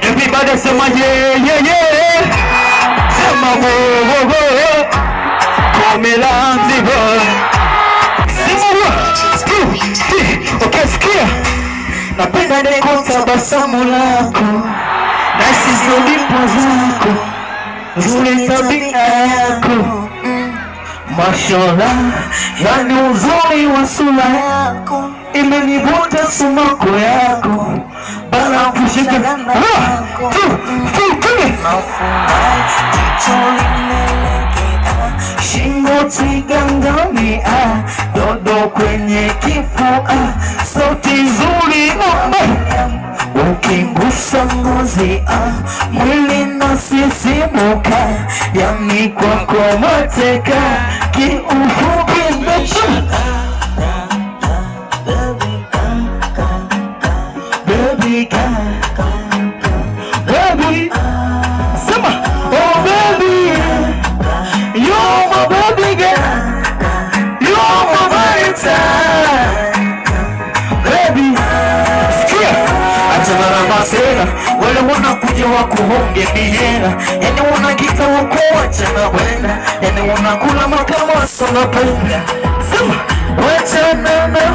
Everybody say my yeah. Say my wo. Come Zanzibar. Say my wo. Okay, sikia. Napenda niko tabasamu lako. Na sisi ndipo zako. Zuri tabia yako. Mashallah, yani uzuri wa sura yako imenivuta sumako yako bana kushika shingo tigangami dodo kwenye kifua sauti nzuri ukigusa ngozi mwili nasisimuka yani kwako mateka kiufupi baby sema oh baby you're my baby girl you're my valentine baby sikia achana masera wale wanakuja wakuhonge mihera yani wanakita wakuacha na wenda yani wanakula makama sana penda sema wachana na